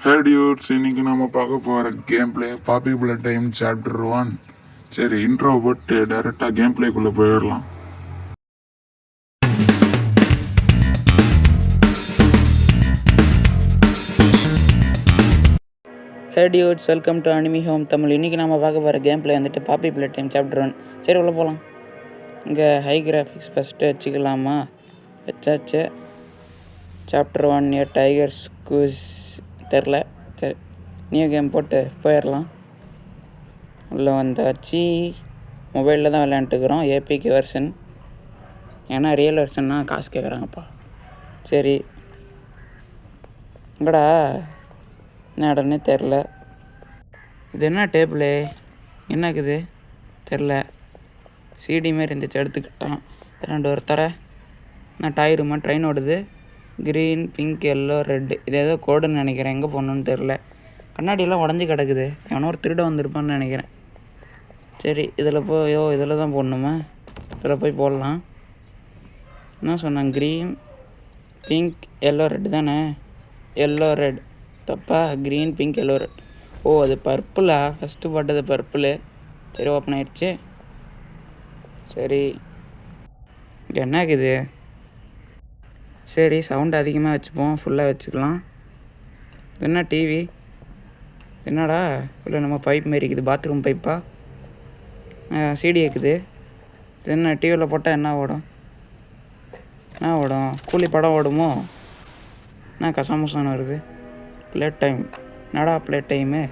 ஹே dudes, இன்னைக்கு நம்ம பார்க்க போகிற game play Poppy bullet time chapter 1. சரி, இன்ட்ரோ போட்டு டைரெக்டாக கேம் பிளேக்குள்ளே போயிடலாம். Hey dudes, welcome to anime home Tamil. இன்றைக்கி நம்ம பார்க்க போகிற கேம் பிளே வந்துட்டு பாப்பி புல்லட் டைம் சாப்டர் 1. சரி, உள்ள போகலாம். இங்கே ஹை கிராஃபிக்ஸ் ஃபஸ்ட்டு வச்சுக்கலாமா? வச்சாச்சு. சாப்டர் 1 ஏ டைகர் ஸ்கூஸ் தெரில. சரி, நியூ கேம் போட்டு போயிடலாம். உள்ளே வந்தாச்சு. மொபைலில் தான் விளையாண்டுக்கிறோம், ஏபிகே வெர்ஷன். ஏன்னா ரியல் வெர்ஷன்னா காசு கேட்குறாங்கப்பா. சரி, இங்கடா என்ன இடம்னே தெரில. இது என்ன டேபிளு என்னக்குது தெரில. சிடி மாரி இருந்துச்சு, எடுத்துக்கிட்டான். 2 ஒரு தர நான் டயருமா ட்ரெயின் ஓடுது. Green, pink, yellow, red. இது ஏதோ கோடுன்னு நினைக்கிறேன். எங்கே போகணுன்னு தெரில. கண்ணாடியெல்லாம் உடஞ்சி கிடக்குது. எவனோ ஒரு திருட வந்திருப்பான்னு நினைக்கிறேன். சரி, இதில் இதில் தான் போடணுமா? இதில் போய் போடலாம். என்ன சொன்னாங்க? க்ரீன், பிங்க், எல்லோ, ரெட் தானே? எல்லோ ரெட் தப்பா? Green, pink, yellow, red. Oh, அது பர்பிளா? ஃபஸ்ட்டு போட்டது பர்பிளு. சரி, ஓப்பன் ஆயிடுச்சு. சரி, இங்கே என்ன ஆகுது? சரி, சவுண்டு அதிகமாக வச்சுப்போம், ஃபுல்லாக வச்சுக்கலாம். என்ன டிவி? என்னடா இல்லை நம்ம பைப் மாரி இருக்குது, பாத்ரூம் பைப்பா? சிடி இருக்குது. இது என்ன டிவியில் போட்டால் என்ன ஓடும்? என்ன ஓடும்? கூலி படம் ஓடுமோ? என்ன கசாமசான வருது? Play time. என்னடா ப்ளே டைமு?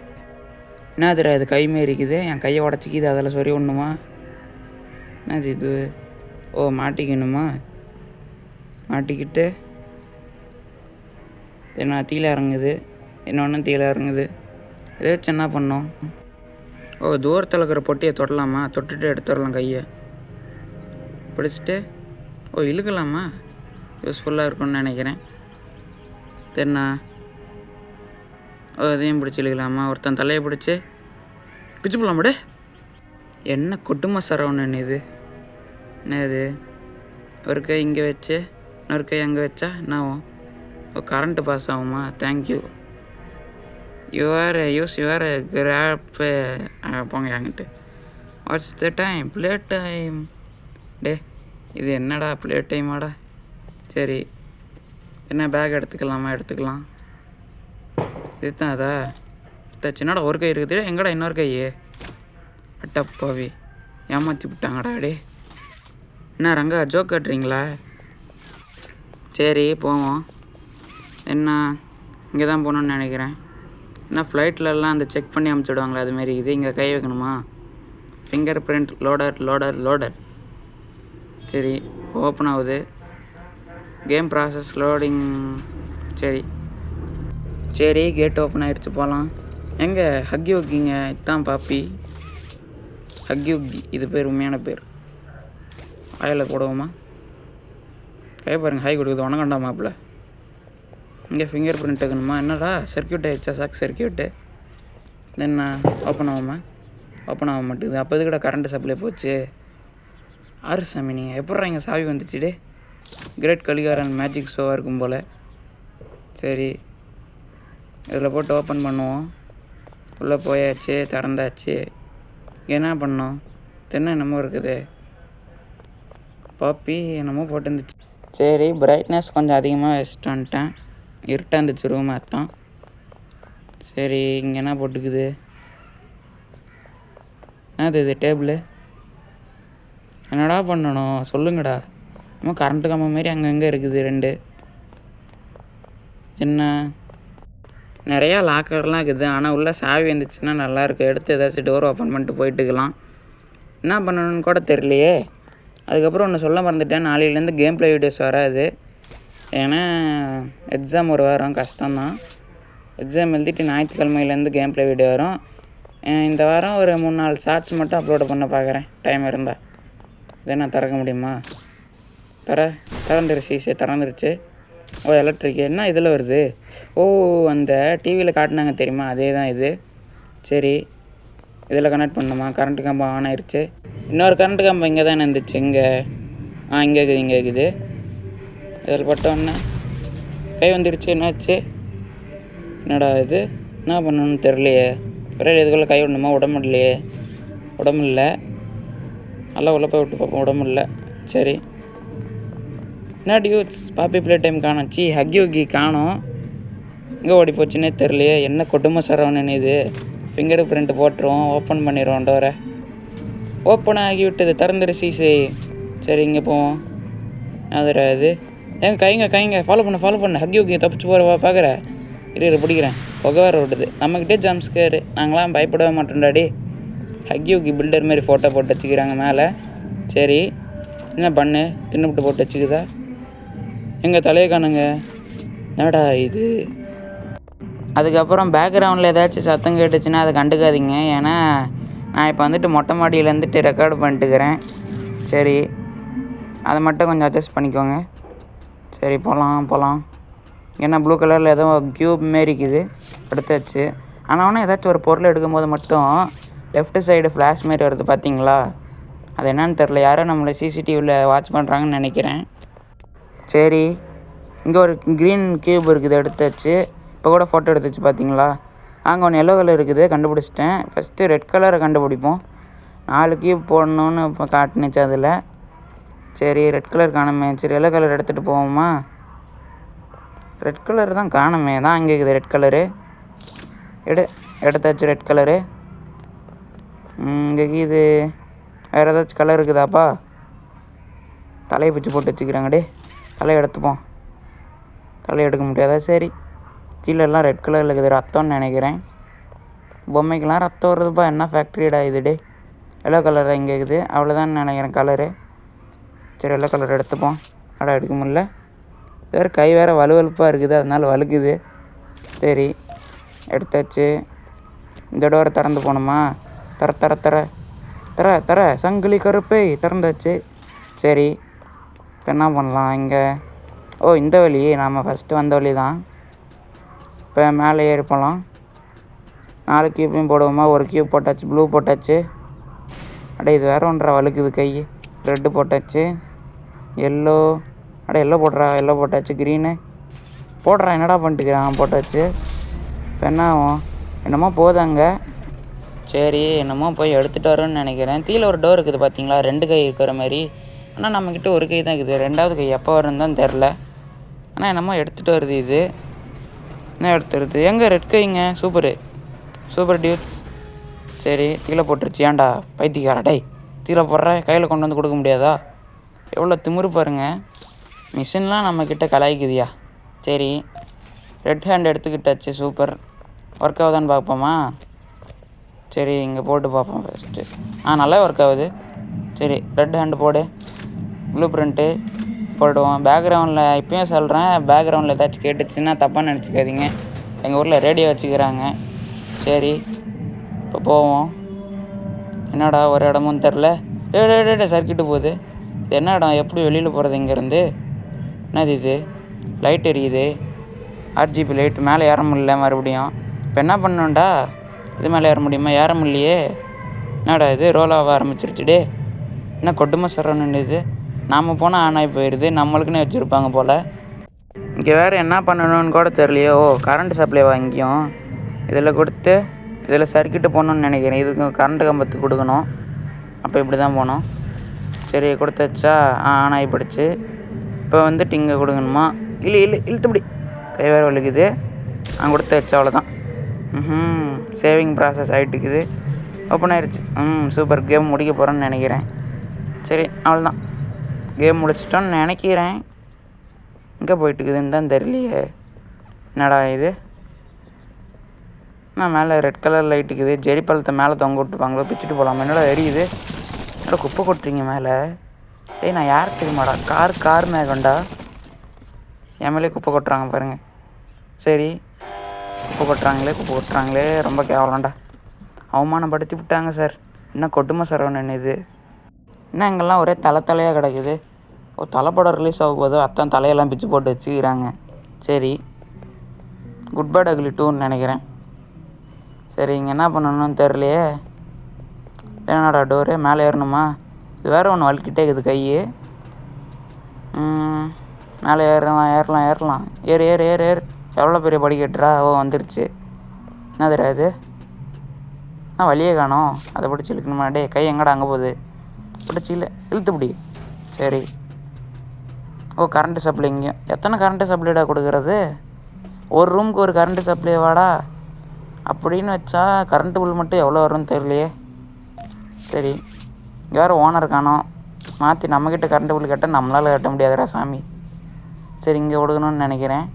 என்னதுடா இது? கை மாரி இருக்குது. என் கையை உடச்சிக்கிது, அதில் சொறி ஒன்றுமா? என்னது இது? ஓ, மாட்டிக்கணுமா? மாட்டிக்கிட்டு என்ன தீல இறங்குது, இன்னொன்று தீல இறங்குது. இதை வச்சு என்ன பண்ணோம்? ஓ, தூரத்தில் இருக்கிற பொட்டியை தொடலாமா? தொட்டுட்டு எடுத்துடலாம் கையை பிடிச்சிட்டு. ஓ, இழுக்கலாமா? யூஸ்ஃபுல்லாக இருக்கும்னு நினைக்கிறேன். தென்னா ஓ, அதையும் பிடிச்சி இழுக்கலாமா? ஒருத்தன் தலையை பிடிச்சி பிச்சு போடலாமாடே. என்ன கொட்டுமா சரவணன் இது? என்ன இது? ஒரு கை இங்கே வச்சு இன்னொரு கை அங்கே வச்சா என்ன ஆகும்? ஓ, கரண்ட்டு பாஸ் ஆகுமா? தேங்க்யூ. Your grab. போங்க அங்கிட்டு. What's the time? Play time. டே, இது என்னடா ப்ளே டைமாடா? சரி, என்ன பேக் எடுத்துக்கலாமா? எடுத்துக்கலாம். இதுதான் அதா சின்னடா ஒரு கை இருக்குது. எங்கடா இன்னொரு கை? அட்டப்பாவி, ஏமாற்றி விட்டாங்கடா. டே, என்ன ரங்கா ஜோக் கட்டுறீங்களா? சரி, போவோம். என்ன இங்கே தான் போகணுன்னு நினைக்கிறேன். என்ன ஃப்ளைட்லலாம் அந்த செக் பண்ணி அமுச்சுடுவாங்களே அதுமாரி இது. இங்கே கை வைக்கணுமா? Finger print loader. சரி, ஓப்பன் ஆகுது. Game process loading. சரி, கேட் ஓப்பன் ஆகிடுச்சு, போகலாம். எங்கே ஹக்கி ஒக்கிங்க? இதுதான் பாப்பி ஹக்கி ஒக்கி. இது பேர் உண்மையான பேர். ஆயில் போடுவோமா? கை பாருங்க, ஹை கொடுக்குது. உனக்கண்டா மாப்பிள்ள. இங்கே ஃபிங்கர் பிரிண்ட் வைக்கணுமா? என்னடா சர்க்கியூட் ஆகிடுச்சா? சர்க்கியூட்டு. என்ன ஓப்பன் ஆக மாட்டேங்குது. அப்போ இது கூட கரண்ட்டு சப்ளை போச்சு. ஆறு சாமி, நீங்கள் எப்பட்றா இங்கே சாவி வந்துச்சுடே? கிரேட் கலிகாரன் மேஜிக் ஷோவாக இருக்கும் போல். சரி, இதில் போட்டு ஓப்பன் பண்ணுவோம். உள்ளே போயாச்சு, திறந்தாச்சு. என்ன பண்ணோம்? தென்னை என்னமோ இருக்குது. பாப்பி என்னமோ போட்டுருந்துச்சு. சரி, பிரைட்னஸ் கொஞ்சம் அதிகமாக வச்சுட்டு வந்துட்டேன். இருட்டாக இருந்துச்சு ரூம், அதான். சரி, இங்கே என்ன போட்டுக்குது? என்னது இது? டேபிள். என்னடா பண்ணணும் சொல்லுங்கடா. இன்னும் கரண்ட்டு கம்பம் மாரி அங்கங்கே இருக்குது 2. என்ன நிறையா லாக்கர்லாம் இருக்குது. ஆனால் உள்ளே சாவி வந்துச்சுன்னா நல்லாயிருக்கு. எடுத்து ஏதாச்சும் டோர் ஓப்பன் பண்ணிட்டு போயிட்டுக்கலாம். என்ன பண்ணணுன்னு கூட தெரியலையே. அதுக்கப்புறம் ஒன்று சொல்ல மறந்துட்டேன். நாளையிலேருந்து கேம் ப்ளே வீடியோஸ் வராது. ஏன்னா எக்ஸாம் ஒரு வாரம் கஷ்டம்தான். எக்ஸாம் எழுதிட்டு ஞாயிற்றுக்கிழமையிலேருந்து கேம் ப்ளே வீடியோ வரும். இந்த வாரம் ஒரு 3-4 ஷார்ட்ஸ் மட்டும் அப்லோடு பண்ண பார்க்குறேன், டைம் இருந்தால். இதை நான் திறக்க முடியுமா? திறந்துருச்சு. ஓ, எலக்ட்ரிக். என்ன இதில் வருது? ஓ, அந்த டிவியில் காட்டினாங்க தெரியுமா, அதே தான் இது. சரி, இதில் கனெக்ட் பண்ணணுமா? கரண்ட்டு கம்பம் ஆன் ஆயிடுச்சு. இன்னொரு கரண்ட்டு கம்பம் இங்கே தானே இருந்துச்சு. இங்கே இங்கே இருக்குது. இதில் பட்டோன்னே கை வந்துடுச்சு. என்னாச்சு? என்னடா இது, என்ன பண்ணணும்னு தெரியலையே. ஒரே இதுக்குள்ளே கை விடணுமா? உடம்பு இல்லையே, உடம்பு இல்லை. நல்லா உள்ளே போய் விட்டு பார்ப்போம், உடம்பு இல்லை. சரி, என்ன டியூட்ஸ், பாப்பி ப்ளே டைம் காணும். ஹக்கி ஹக்கி காணும். எங்கே ஓடி போச்சுன்னே தெரியலையே. என்ன குடும்ப சரவணன் இது. ஃபிங்கர் பிரிண்ட் போட்டுருவோம், ஓப்பன் பண்ணிடுவோம் டோரை. ஓப்பன் ஆகி விட்டது, திறந்துரு சீசை. சரி, இங்கே போவோம். அதுரா இது, கைங்க ஃபாலோ பண்ணு. ஹக்கி ஹக்கி தப்பிச்சு போகிறவா பார்க்குற. இரு பிடிக்கிறேன். புகை வேறு விட்டுது. நம்மக்கிட்டே ஜம்ஸ்கேரு, நாங்களாம் பயப்படவே மாட்டோம்டாடி. ஹக்கி ஹக்கி பில்டர் மாரி ஃபோட்டோ போட்டு வச்சுக்கிறாங்க மேலே. சரி, என்ன பண்ணு, தின்னுபிட்டு போட்டு வச்சுக்குதா. எங்கள் தலையை காணுங்க. என்னடா இது. அதுக்கப்புறம் பேக்ரவுண்டில் ஏதாச்சும் சத்தம் கேட்டுச்சுன்னா அதை கண்டுக்காதீங்க. ஏன்னா நான் இப்போ வந்துட்டு மொட்டை மாடியில் வந்துட்டு ரெக்கார்டு பண்ணிட்டுக்கிறேன். சரி, அதை மட்டும் கொஞ்சம் அட்ஜஸ்ட் பண்ணிக்கோங்க. சரி, போகலாம். ஏன்னா ப்ளூ கலரில் ஏதோ க்யூப் மாரி இருக்குது, எடுத்தாச்சு. ஆனால் ஏதாச்சும் ஒரு பொருளை எடுக்கும்போது மட்டும் லெஃப்ட் சைடு ஃப்ளாஷ் மாரி வருது பார்த்தீங்களா. அது என்னன்னு தெரில, யாரோ நம்மளை சிசிடிவியில் வாட்ச் பண்ணுறாங்கன்னு நினைக்கிறேன். சரி, இங்கே ஒரு க்ரீன் க்யூப் இருக்குது, எடுத்தாச்சு. இப்போ கூட ஃபோட்டோ எடுத்துச்சு பார்த்தீங்களா. அங்கே ஒன்று எல்லோ கலர் இருக்குது, கண்டுபிடிச்சிட்டேன். ஃபஸ்ட்டு ரெட் கலரை கண்டுபிடிப்போம். 4 க்யூப் போடணுன்னு இப்போ காட்டுனுச்சு அதில். சரி, ரெட் கலர் காணுமே. சரி, எல்லோ கலர் எடுத்துகிட்டு போவோமா. ரெட் கலர் தான் காணுமே, தான் இங்கே இருக்குது ரெட் கலரு. எடுத்தாச்சு ரெட் கலரு. இங்கே இது வேறு ஏதாச்சும் கலர் இருக்குதாப்பா. தலையை பிச்சு போட்டு வச்சுக்கிறாங்கடே. தலையை எடுத்துப்போம். தலையை எடுக்க முடியாதா. சரி, கீழெல்லாம் ரெட் கலரில் இருக்குது, ரத்தம்னு நினைக்கிறேன். பொம்மைக்கெலாம் ரத்தம் வருதுப்பா, என்ன ஃபேக்ட்ரிடா இது டே. எல்லோ கலராக இங்கே இருக்குது, அவ்வளோதான் நினைக்கிறேன் கலரு. சரி, எல்லோ கலர் எடுத்துப்போம். எடுக்க முடியல. வேறு கை வேறு வலுவலுப்பாக இருக்குது, அதனால் வலுக்குது. சரி, எடுத்தாச்சு. இந்த டோரை திறந்து போகணுமா. தர சங்கிலி கருப்பை திறந்தாச்சு. சரி, இப்போ என்ன பண்ணலாம் இங்கே. இந்த வழி, நாம் ஃபஸ்ட்டு வந்த வழி தான். இப்போ மேலே ஏறி போகலாம். 4 க்யூப்பையும் போடுவோமா. ஒரு க்யூப் போட்டாச்சு, ப்ளூ போட்டாச்சு. இது வேறு ஒன்றா வலுக்குது கை. ரெட்டு போட்டாச்சு, எல்லோ. எல்லோ போட்டாச்சு. க்ரீனு போடுறான், என்னடா பண்ணிட்டுக்கிறான். போட்டாச்சு. இப்போ என்ன ஆகும், என்னமோ போதாங்க. சரி, என்னமோ போய் எடுத்துகிட்டு வரோன்னு நினைக்கிறேன். கீழே ஒரு டோர் இருக்குது பார்த்தீங்களா, 2 கை இருக்கிற மாதிரி. ஆனால் நம்மக்கிட்ட ஒரு கை தான் இருக்குது, 2வது கை எப்போ வரும்னு தான் தெரில. ஆனால் என்னமோ எடுத்துகிட்டு வருது இது. என்ன எடுத்துருது, எங்கே ரெட் கைங்க. Super dudes. சரி, கீழே போட்டுருச்சு. ஏன்டா பைத்தியக்காரா டேய், கீழே போடுற, கையில் கொண்டு வந்து கொடுக்க முடியாதா. எவ்வளோ திமிரு பாருங்கள். மிஷின்லாம் நம்மக்கிட்ட கலாய்க்குதியா. சரி, ரெட் ஹேண்ட் எடுத்துக்கிட்டாச்சு. சூப்பர். ஒர்க் ஆகுதான்னு பார்ப்போமா. சரி, இங்கே போட்டு பார்ப்போம் ஃபஸ்ட்டு. நல்லா ஒர்க் ஆகுது. சரி, ரெட் ஹேண்டு போடு. ப்ளூ பிரிண்ட்டு போடுவோம். பேக்ரவுண்டில் இப்போயும் சொல்கிறேன், பேக்ரவுண்டில் ஏதாச்சும் கேட்டுச்சுன்னா தப்பாக நினச்சிக்காதீங்க. எங்கள் ஊரில் ரேடியோ வச்சுக்கிறாங்க. சரி, இப்போ போவோம். என்னடா ஒரு இடமும் தெரில. சர்க்கிட்டு போகுது. இது என்ன இடம், எப்படி வெளியில் போகிறது இங்கேருந்து. என்னது இது, லைட் எரியுது. RGB light. மேலே ஏற முடியல மறுபடியும். இப்போ என்ன பண்ணணும்டா, இது மேலே ஏற முடியுமா. ஏற முடியலையே. என்னடா இது, ரோல் ஆக ஆரம்பிச்சிருச்சுடே. என்ன கொட்டுமா சரவணன் இது. நாம் போனால் ஆனாய் போயிடுது, நம்மளுக்குன்னே வச்சுருப்பாங்க போல். இங்கே வேறு என்ன பண்ணணும்னு கூட தெரியலையோ. கரண்ட் சப்ளை வாங்கியும் இதில் கொடுத்து இதில் சர்க்கிட்டு போகணுன்னு நினைக்கிறேன். இதுக்கு கரண்ட்டு கம்பத்துக்கு கொடுக்கணும். அப்போ இப்படி தான் போகணும். சரி, கொடுத்தாச்சா. ஆனாய் போயிடுச்சு. இப்போ வந்துட்டு இங்கே கொடுக்கணுமா. இழுத்துப்படி கை வேறு வலிக்குது. கொடுத்து வச்சா அவ்வளோதான். சேவிங் ப்ராசஸ் ஆகிட்டுக்குது. ஓப்பன் ஆயிடுச்சு. சூப்பர். கேம் முடிக்க போகிறேன்னு நினைக்கிறேன். சரி, அவ்வளோதான், கேம் முடிச்சிட்டோன்னு நினைக்கிறேன். எங்கே போயிட்டுக்குதுன்னு தான் தெரியலையே. என்னடா இது, நான் மேலே ரெட் கலர் லைட் இருக்குது. ஜெரி பழத்தை மேலே தொங்க விட்டுப்பாங்களோ, பிச்சுட்டு போகலாமா. என்னடா எரியுது. என்னடா குப்பை கொட்டுறீங்க மேலே. நான் யாருக்கு தெரியுமாடா, கார் மேகண்டா. என் மேலே குப்பை கொட்டுறாங்க பாருங்கள். சரி, குப்பை கொட்டுறாங்களே, ரொம்ப கேவலம்டா. அவமானப்படுத்தி விட்டாங்க சார். என்ன கொட்டுமா சரவணன் இது. என்ன இங்கெல்லாம் ஒரே தலையாக கிடக்குது. தலைப்படம் ரிலீஸ் ஆகும் போதோ அத்தான் தலையெல்லாம் பிச்சு போட்டு வச்சுக்கிறாங்க. சரி, குட் பேட் அக்லி 2ன்னு நினைக்கிறேன். சரி, இங்கே என்ன பண்ணணும்னு தெரியலையே. என்னடா டோரு, மேலே ஏறணுமா. இது வேறு ஒன்று வலிக்கிட்டே இருக்குது கை. மேலே ஏறலாம். ஏறு. எவ்வளோ பெரிய படிக்கட்டுறா? ஓ வந்துருச்சு. என்ன தெரியாது, நான் வழியே காணோம். அதை பிடிச்சி இழுக்கணுமா? டே கை எங்கடா அங்கே போகுது? பிடிச்சி இழுத்து பிடி. சரி. ஓ கரண்ட்டு சப்ளை இங்கேயும். எத்தனை கரண்ட்டு சப்ளைடா கொடுக்குறது? ஒரு ரூமுக்கு ஒரு கரண்ட்டு சப்ளை வாடா அப்படின்னு வச்சா கரண்ட்டு பில் மட்டும் எவ்வளோ வரும்னு தெரியலையே. சரி, இங்கே வேறு ஓனர் காணோம். மாற்றி நம்மக்கிட்ட கரண்ட்டு பில் கட்ட நம்மளால் கட்ட முடியாதுடா சாமி. சரி, இங்கே கொடுக்கணும்னு நினைக்கிறேன்.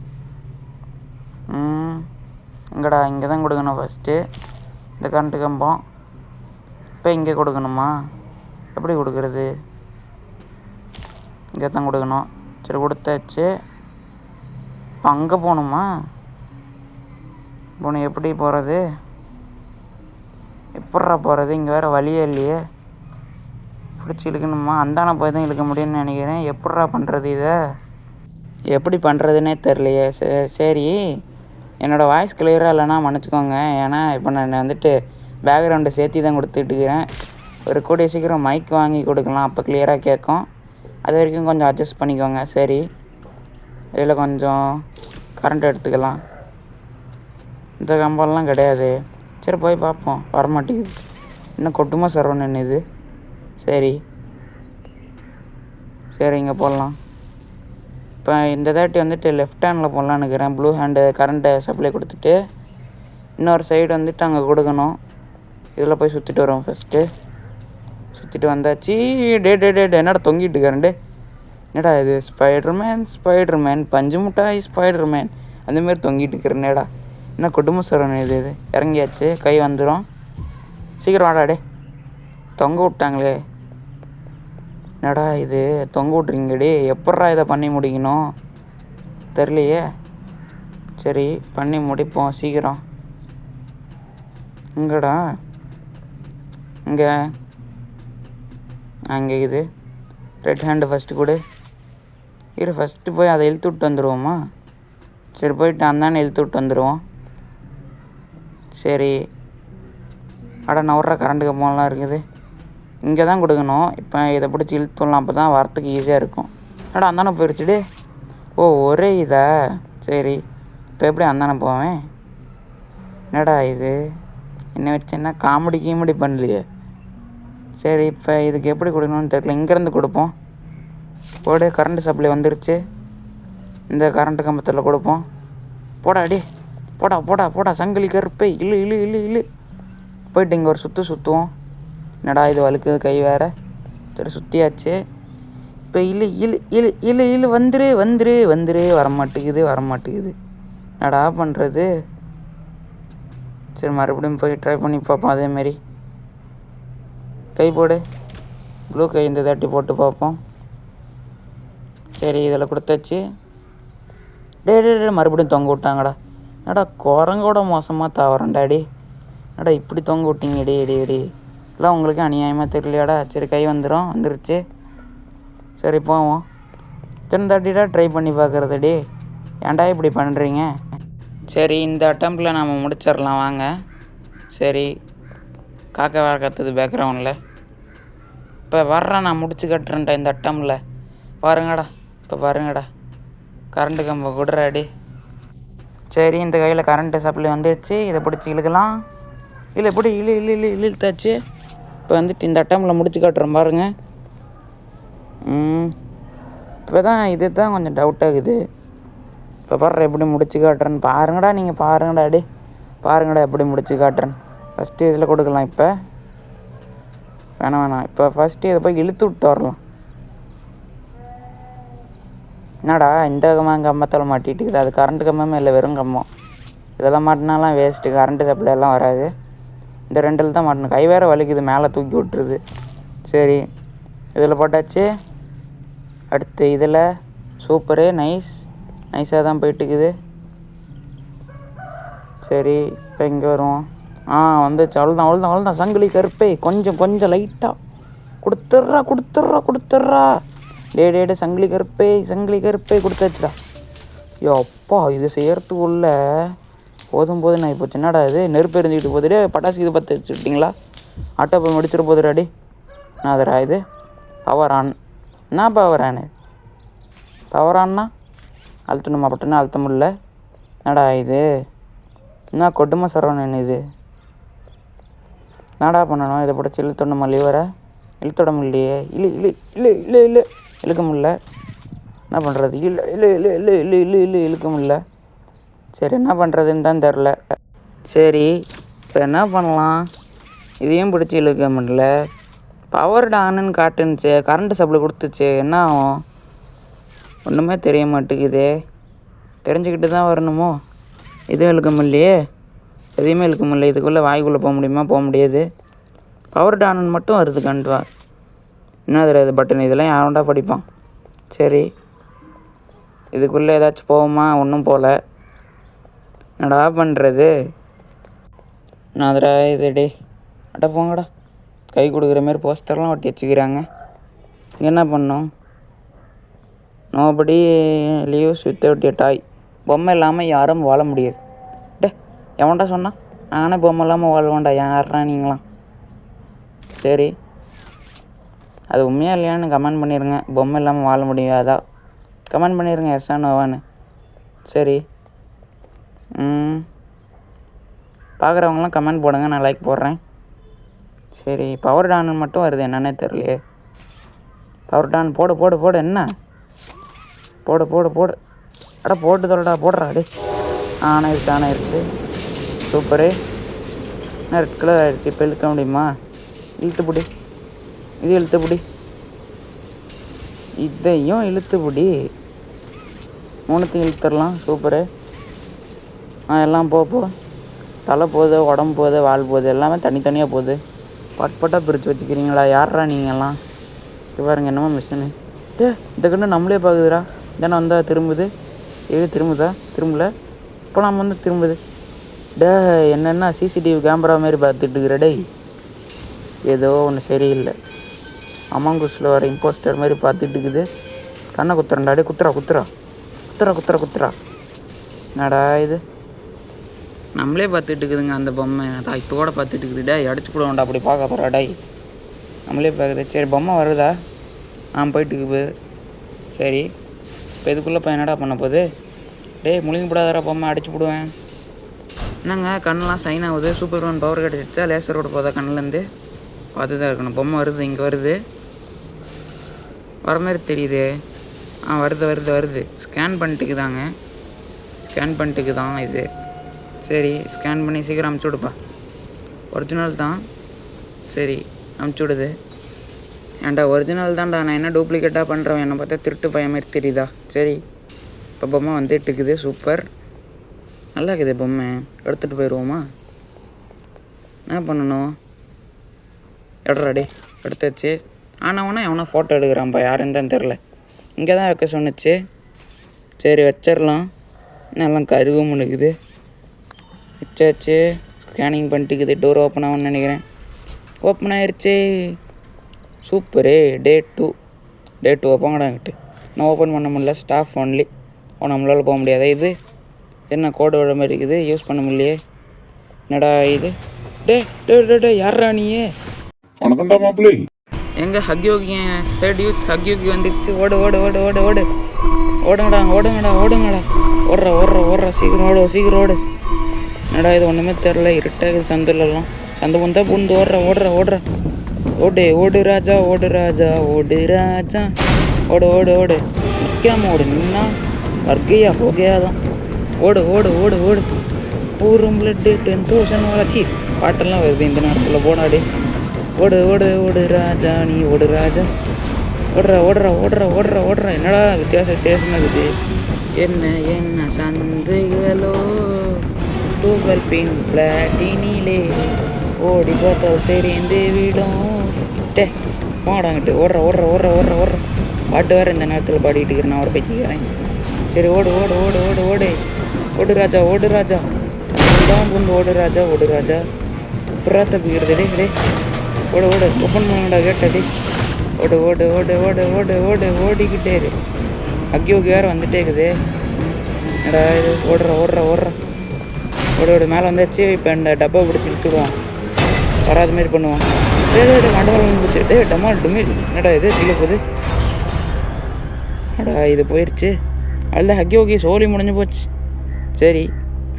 இங்கடா, இங்கே தான் கொடுக்கணும் ஃபஸ்ட்டு. இந்த கரண்ட்டு கம்பம் இப்போ இங்கே கொடுக்கணுமா? எப்படி கொடுக்குறது? இங்கே தான் கொடுக்கணும். சரி, கொடுத்தாச்சு. இப்போ அங்கே போகணுமா? போகணும். எப்படி போகிறது? எப்பட்றா போகிறது? இங்கே வேறு வழியே இல்லையே. பிடிச்சி இழுக்கணுமா? அந்தான போய் தான் இழுக்க முடியும்னு நினைக்கிறேன். எப்பட்றா பண்ணுறது இதை? எப்படி பண்ணுறதுன்னே தெரியலையே. சரி, என்னோடய வாய்ஸ் கிளியராக இல்லைன்னா மன்னிச்சிக்கோங்க. ஏன்னா இப்போ நான் வந்துட்டு பேக்ரவுண்டை சேர்த்தி தான் கொடுத்துட்டுருக்கிறேன். ஒரு கூடிய சீக்கிரம் மைக் வாங்கி கொடுக்கலாம், அப்போ கிளியராக கேட்கும். அது வரைக்கும் கொஞ்சம் அட்ஜஸ்ட் பண்ணிக்கோங்க. சரி, இதில் கொஞ்சம் கரண்ட் எடுத்துக்கலாம். இந்த கம்பெல்லாம் கிடையாது. சரி, போய் பார்ப்போம். வரமாட்டேங்குது. இன்னும் கொட்டுமா சரவணன் இது? சரி சரி, இங்கே போடலாம். இப்போ இந்த தாட்டி வந்துட்டு லெஃப்ட் ஹேண்டில் போடலான்னு இருக்கிறேன். ப்ளூ ஹேண்டு கரண்ட்டை சப்ளை கொடுத்துட்டு இன்னொரு சைடு வந்துட்டு அங்கே கொடுக்கணும். இதில் போய் சுற்றிட்டு வருவோம். ஃபஸ்ட்டு சுற்றிட்டு வந்தாச்சு. டே என்னடா தொங்கிட்டு இருக்கிறேன்டே? என்னடா இது? ஸ்பைடர்மேன் பஞ்சு முட்டாய் ஸ்பைடர்மேன் அந்தமாரி தொங்கிட்டு இருக்கிறேன்னேடா. என்ன குடும்ப சரவணன் இது? இறங்கியாச்சு. கை வந்துடும். சீக்கிரம் வாடா. டே தொங்க விட்டாங்களே. என்னடா இது தொங்க விட்றீங்கடி? எப்பட்றா இதை பண்ணி முடிக்கணும் தெரியலையே. சரி, பண்ணி முடிப்போம் சீக்கிரம். இங்கடா, இங்கே அங்கே இது ரெட் ஹேண்டு ஃபஸ்ட்டு கொடு. இரு, ஃபஸ்ட்டு போய் அதை இழுத்து விட்டு வந்துடுவோமா? சரி, போயிட்டு அந்தானே இழுத்து விட்டு வந்துடுவோம். சரி, நான் விட்ற கரண்ட் கம்பம்லாம் இருக்குது. இங்கே தான் கொடுக்கணும். இப்போ இதை பிடிச்சி இழுத்துடலாம், அப்போ தான் வரத்துக்கு ஈஸியாக இருக்கும். அந்தானே போயிடுச்சுடு. ஓ ஒரே இதா? சரி, இப்போ எப்படி அந்தானே போவேன்? என்னடா இது? என்ன வச்சு என்ன காமெடி பண்ணலையே. சரி, இப்போ இதுக்கு எப்படி கொடுக்கணும்னு தெரியல. இங்கேருந்து கொடுப்போம். போடு, கரண்ட்டு சப்ளை வந்துருச்சு. இந்த கரண்ட்டு கம்பத்தில் கொடுப்போம். போடா அடி, போடா சங்கிலி கருப்பை. இழு. போயிட்டு இங்கே ஒரு சுற்றுவோம். என்னடா இது வழுக்குது கை வேறு. சரி, சுற்றியாச்சு. இப்போ இழு வந்துரு. வரமாட்டேங்குது. என்னடா பண்ணுறது? சரி, மறுபடியும் போய் ட்ரை பண்ணி பார்ப்போம். அதேமாரி கை போடு. ப்ளூ கை இந்த தாட்டி போட்டு பார்ப்போம். சரி, இதில் கொடுத்தாச்சு. டே மறுபடியும் தொங்க விட்டாங்கடா. என்னடா குரங்கோட மோசமாக தாவறேன்டாடி. என்னடா இப்படி தொங்க விட்டீங்க? டே எல்லாம் உங்களுக்கு அநியாயமாக தெரியலையாடா. சரி, கை வந்துருச்சு. சரி, போவோம். தாட்டிடா ட்ரை பண்ணி பார்க்குறது. டே ஏன்டா இப்படி பண்ணுறீங்க? சரி, இந்த அட்டம்ப்டில் நம்ம முடிச்சிடலாம் வாங்க. சரி, காக்கா வேறு கற்றுது பேக்ரவுண்டில். இப்போ வர்றேன், நான் முடிச்சு கட்டுறேன்டா இந்த அட்டம்ல. பாருங்கடா கரண்ட்டு கம்பை கொடுறாடி. சரி, இந்த கையில் கரண்ட்டு சப்ளை வந்துடுச்சு. இதை பிடிச்சி இழுக்கலாம். இப்படி இழுத்தாச்சு. இப்போ வந்துட்டு இந்த அட்டம்ல முடிச்சு காட்டுறோம் பாருங்க. இப்போ தான் இது தான் கொஞ்சம் டவுட் ஆகுது. இப்போ எப்படி முடிச்சு காட்டுறேன்னு பாருங்கடா. நீங்கள் பாருங்கடா எப்படி முடிச்சு காட்டுறேன்னு. ஃபஸ்ட்டு இதில் கொடுக்கலாம். இப்போ வேணாம். இப்போ ஃபஸ்ட்டு இதை போய் இழுத்து விட்டு வரலாம். என்னடா இந்த கம்பத்தில் மாட்டிட்டுக்குது? அது கரண்ட்டு கம்பமே இல்லை, வெறும் கம்பம். இதெல்லாம் மாட்டினாலாம் வேஸ்ட்டு. கரண்ட்டு சப்ளை எல்லாம் வராது. இந்த ரெண்டில் தான் மாட்டணும். கை வேறு வலிக்குது, மேலே தூக்கி விட்டுருது. சரி, இதில் போட்டாச்சு. அடுத்து இதில் சூப்பரு, நைஸாக தான் போயிட்டுக்குது. சரி, இப்போ இங்கே வருவோம். வந்துச்சு. அவ்வளோதான். சங்கிலி கருப்பை கொஞ்சம் லைட்டாக கொடுத்துட்றா. டே சங்கிலி கருப்பை கொடுத்தாச்சுடா. அப்பா, இது செய்யறதுக்குள்ள போதும் நான் இப்போ சின்னடா இது நெருப்பு எரிஞ்சிக்கிட்டு போகுதுடே. பட்டாசு இது பற்ற வச்சுக்கிட்டிங்களா? ஆட்டோ போய் முடிச்சிட்டு போகுதுடாடி. நான் அதரா இது பவர் ஆன். என்ன பவர் ஆனு? பவர் ஆன்னா அழுத்தணுமா? பட்டனா அழுத்த முடியல. என்னடா இது என்ன கொடுமை சரவணன் இது? என்னடா பண்ணணும்? இதை பிடிச்சி இழுத்தோடணுமா லிவரை? இழுத்தோட முடியலையே. இல்லை இல்லை இல்லை இல்லை இல்லை இழுக்க முடியல. என்ன பண்ணுறது? இல்லை இல்லை இல்லை இல்லை இல்லை இல்லை இல்லை இழுக்க முடியல. சரி என்ன பண்ணுறதுன்னு தான் தெரில. சரி இப்போ என்ன பண்ணலாம்? இதையும் பிடிச்சி இழுக்க முடியல. பவர் டானுன்னு காட்டுனுச்சு, கரண்ட்டு சப்ளை கொடுத்துச்சு, என்ன ஆகும்? ஒன்றுமே தெரிய மாட்டேங்குதே. தெரிஞ்சுக்கிட்டு தான் வரணுமோ? எதுவும் இழுக்க முடியலையே, எதையுமே இழுக்க முடியல. இதுக்குள்ளே வாய்க்குள்ளே போக முடியுமா? போக முடியாது. பவர் டானுன்னு மட்டும் வருது கண்டுவா. என்ன தெரியாது பட்டன், இதெல்லாம் யாருண்டா படிப்பான்? சரி இதுக்குள்ளே ஏதாச்சும் போகுமா? ஒன்றும் போகல. என்னடா பண்ணுறது? நான் அதில் இது டே அட போங்கடா. கை கொடுக்குற மாரி போஸ்டர்லாம் ஒட்டி வச்சுக்கிறாங்க. இங்கே என்ன பண்ணோம்? நோபடி லீவ்ஸ் வித்தவுட் எ டாய். பொம்மை இல்லாமல் யாரும் வாழ முடியாது. டே எவன்டா சொன்னான்? நானே பொம்மை இல்லாமல் வாழ்வேன்டா. யாரா நீங்களாம்? சரி அது உண்மையாக இல்லையான்னு கமெண்ட் பண்ணிடுங்க. பொம்மை இல்லாமல் வாழ முடியாதா? கமெண்ட் பண்ணிடுங்க எஸ்ஸா நோவான்னு. சரி பார்க்குறவங்களாம் கமெண்ட் போடுங்க, நான் லைக் போடுறேன். சரி பவர் டான்னு மட்டும் வருது, என்னன்னே தெரியலையே. பவர் டான் போடு போடு போடு. என்ன போடு போடு போடு. அட போட்டு தொலைடா, போடுறா அடே. ஆனாயிருச்சு சூப்பரு. என்ன ரெட் கலர் ஆகிடுச்சு. இப்போ இழுக்க முடியுமா? இழுத்துப்பிடி. இது இழுத்துப்பிடி, இதையும் இழுத்துப்பிடி. மூணுத்தையும் இழுத்துடலாம். சூப்பரு. எல்லாம் போ. தலை போகுது, உடம்பு போகுது, வால் போகுது, எல்லாமே தனித்தனியாக போகுது. பட்பட்டாக பிரித்து வச்சுக்கிறீங்களா? யாரா நீங்கள்லாம்? இது பாருங்க என்னமோ மிஷினு. இந்த கண்ணு நம்மளே பார்க்குதுடா. இதானே வந்தால் திரும்புது. இது திரும்புதா? திரும்பல. இப்போ நம்ம வந்து திரும்புது. டே என்னென்னா சிசிடிவி கேமரா மாரி பார்த்துட்டு இருக்கிற டேய். ஏதோ ஒன்று சரியில்லை. அமாங்குஸில் வர இம்போஸ்டர் மாதிரி பார்த்துட்டு இருக்குது. கண்ணை குத்துறா டே. குத்துறா. என்னடா இது? நம்மளே பார்த்துட்டு இருக்குதுங்க அந்த பொம்மை. இப்போ கூட பார்த்துட்டு இருக்குது. டே அடிச்சு போடுவோம்டா. அப்படி பார்க்க போகிறா டே. நம்மளே பார்க்குது. சரி பொம்மை வருதா? போயிட்டு இருக்குது. சரி இப்போ இதுக்குள்ளே போய் என்னடா பண்ண போகுது? டே முழுங்கி போடாதரா பொம்மை, அடிச்சு போடுவேன். என்னங்க கண்ணெலாம் சைன் ஆகுது? சூப்பர் ஒன் பவர் கிடச்சிச்சா? லேசரோட போதா கண்ணிலேருந்து? பார்த்து தான் இருக்கணும். பொம்மை வருது, இங்கே வருது. வர மாதிரி தெரியுது. வருது. ஸ்கேன் பண்ணிட்டுக்கு தான் இது. சரி ஸ்கேன் பண்ணி சீக்கிரம் அமுச்சு விடுப்பா. ஒரிஜினல் தான். சரி அமுச்சு விடுது. ஏன்டா ஒரிஜினல் தான்டா, நான் என்ன டூப்ளிகேட்டாக பண்ணுறேன்? என்னை பார்த்தா திருட்டு பையன் மாதிரி தெரியுதா? சரி இப்போ பொம்மை வந்துட்டு இருக்குது. சூப்பர், நல்லா இருக்குது பொம்மை. எடுத்துகிட்டு போயிடுவோமா? என்ன பண்ணணும்? எடுறாடி. எடுத்தாச்சு. ஆனவனா எவனா ஃபோட்டோ எடுக்கிறான்ப்பா, யாருன்னு தான் தெரில. இங்கே தான் வைக்க சொன்னிச்சு. சரி வச்சிடலாம். எல்லாம் கருவும் இருக்குது. வச்சாச்சு. ஸ்கேனிங் பண்ணிட்டுக்குது. டோர் ஓப்பன் ஆகும்னு நினைக்கிறேன். ஓப்பன் ஆயிடுச்சு. சூப்பரு. டே 2 ஓப்பங்கடாங்கிட்டு. நான் ஓப்பன் பண்ண முடியல. Staff only. நம்மளால் போக முடியாதா? இது என்ன கோடு விட மாதிரி இருக்குது? யூஸ் பண்ண முடியலையே. என்னடா இது? டே யாரா நீயே? வணக்கம்டா மாப்பிள்ளை. எங்கே ஹக்யோகி? தேர்ட் யூத் ஹக்யோகி வந்துடுச்சு. ஓடுங்கடா. ஓடுறா சீக்கிரம் ஓடு. என்னடா இது ஒன்றுமே தெரில. இருட்டாகுது சந்திலெல்லாம். சந்தை வந்தால் பூந்து ஓடுறா. ஓடு ராஜா. ஓடு. நிற்காம ஓடு. நின்னா வர்க்கையா போகையாதான். ஓடு. பூரும் பிளட்டு 10,000 வளர்ச்சி பாட்டெல்லாம் வருது இந்த நேரத்தில். போனாடி. ஓடு ராஜா. நீ ஓடு ராஜா. ஓடுறா. என்னடா வித்தியாசமாக இருக்குது? என்ன சந்தைகளோ தூவல் பின் பிளாட்டினிலே ஓடி பார்த்தால் தெரிந்து விடும். போடாங்கிட்டு ஓடுற. பாட்டு வேறு இந்த நேரத்தில் பாடிக்கிட்டு இருக்கிறேன். நான் ஒரு பைத்திக்கிறேன். சரி ஓடு ராஜா. தான் புந்து ஓடு ராஜா. அப்புறம் தப்பிக்கிறது. டே ஓடு ஓப்பன் பண்ணடா கேட்டாடி. ஓடிக்கிட்டே இரு. அக்யோகி வேறு வந்துட்டே இருக்குது. என்னடா இது? ஓடுற மேலே வந்தாச்சு. இப்போ இந்த டப்பா பிடிச்சி இழுத்துடுவோம். வராது மாரி பண்ணுவோம். மண்டபம் வந்துச்சு. டமால் டுமில். என்னடா இது கீழே போகுது? இது போயிடுச்சு. அதுதான் ஹக்யோகி சோலி முடிஞ்சு போச்சு. சரி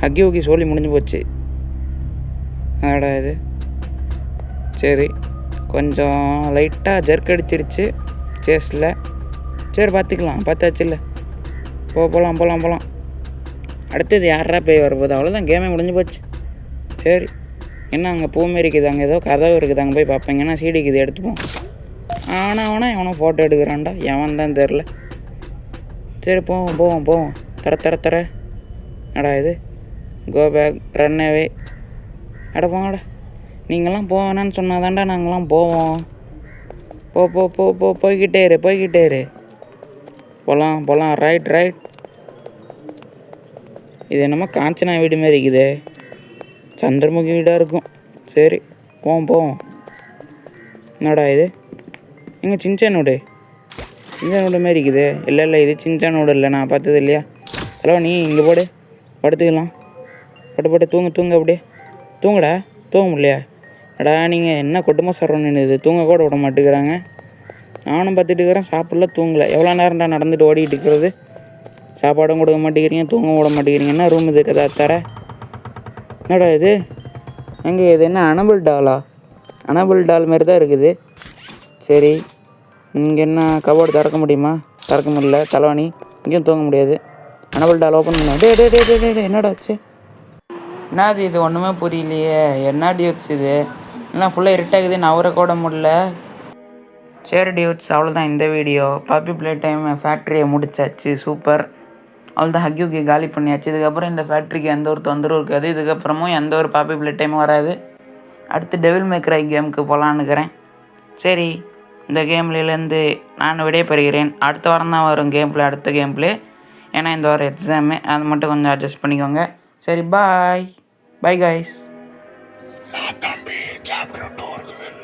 ஹக்கி ஊக்கி சொல்லி முடிஞ்சு போச்சு. என்னடா இது? சரி, கொஞ்சம் லைட்டாக ஜர்க் அடிச்சிருச்சு சேஸில். சரி பார்த்துக்கலாம், பார்த்தாச்சு இல்லை. போகலாம். அடுத்தது யாரா போய் வரப்போகுது? அவ்வளோதான், கேமே முடிஞ்சு போச்சு. சரி, என்ன அங்கே பூமாரி இருக்குது, அங்கே ஏதோ கதவு இருக்குது, அங்கே போய் பார்ப்பேங்கன்னா சீடிக்குது எடுத்துப்போம். ஆனால் எவனோ ஃபோட்டோ எடுக்கிறான்டா, எவன் தான் தெரில. சரி போவோம். தர அடா இது, கோ பேக் ரன்னவே. அட போங்கடா, நீங்களாம் போக வேணான்னு சொன்னாதான்டா நாங்களாம் போவோம். போய்கிட்டே இரு. போகலாம். ரைட். இது என்னமோ காஞ்சனா வீடு மாரி இருக்குதே, சந்திரமுகி வீடாக இருக்கும். சரி போவோம். என்னடா இது? எங்கே சின்சான் வீடு மாரி இருக்குது. இல்லை இது சின்சான் வீடு இல்லை, நான் பார்த்தது இல்லையா. ஹலோ, நீ இங்கே போடு, படுத்துக்கலாம். பட்டு தூங்க அப்படியே. தூங்குடா, தூங்க முடியலையா? அடா நீங்கள் என்ன குடும்பம் சொல்கிறோன்னு இது, தூங்க கூட விட மாட்டேங்கிறாங்க. நானும் பார்த்துட்டு இருக்கிறேன், சாப்பிடல, தூங்கலை. எவ்வளோ நேரம்டா நடந்துட்டு ஓடிக்கிட்டு இருக்கிறது? சாப்பாடும் கொடுக்க மாட்டேங்கிறீங்க, தூங்க விட மாட்டேங்கிறீங்க. என்ன ரூம் இது கதா தர? என்னடா இது? எங்கே இது? என்ன அனபிள் டால் மாரி தான் இருக்குது. சரி, இங்கே என்ன கபோர்டு திறக்க முடியுமா? திறக்க முடியல. தலைவாணி, இங்கேயும் தூங்க முடியாது. அனபிள் டால் ஓப்பன் பண்ண. டே என்னடா வச்சு? என்னது இது? ஒன்றுமே புரியலையே. என்ன டியூட்ஸ் இது? என்ன ஃபுல்லாக இருட்டாகுது, நவர கூட முடியல. சரி டியூட்ஸ், அவ்வளோதான் இந்த வீடியோ. பப்பி ப்ளே டைம் ஃபேக்ட்ரியை முடிச்சாச்சு. சூப்பர். அவ்வளோதான், ஹக்கியூக்கி காலி பண்ணியாச்சு. இதுக்கப்புறம் இந்த ஃபேக்ட்ரிக்கு எந்த ஒரு தொந்தரவும் இருக்காது. இதுக்கப்புறமும் எந்த ஒரு பப்பி ப்ளே டைமும் வராது. அடுத்து டெவில் மே க்ரை கேமுக்கு போகலான்னுக்கிறேன். சரி, இந்த கேம்லேருந்து நான் விடைபெறுகிறேன். அடுத்த வாரம் தான் வரும் அடுத்த கேம் ப்ளே. ஏன்னா இந்த வாரம் எக்ஸாமு, அது மட்டும் கொஞ்சம் அட்ஜஸ்ட் பண்ணிக்கோங்க. சரி, பாய் கைஸ். நான் தம்பி சாப்டர் 2 இருக்குது.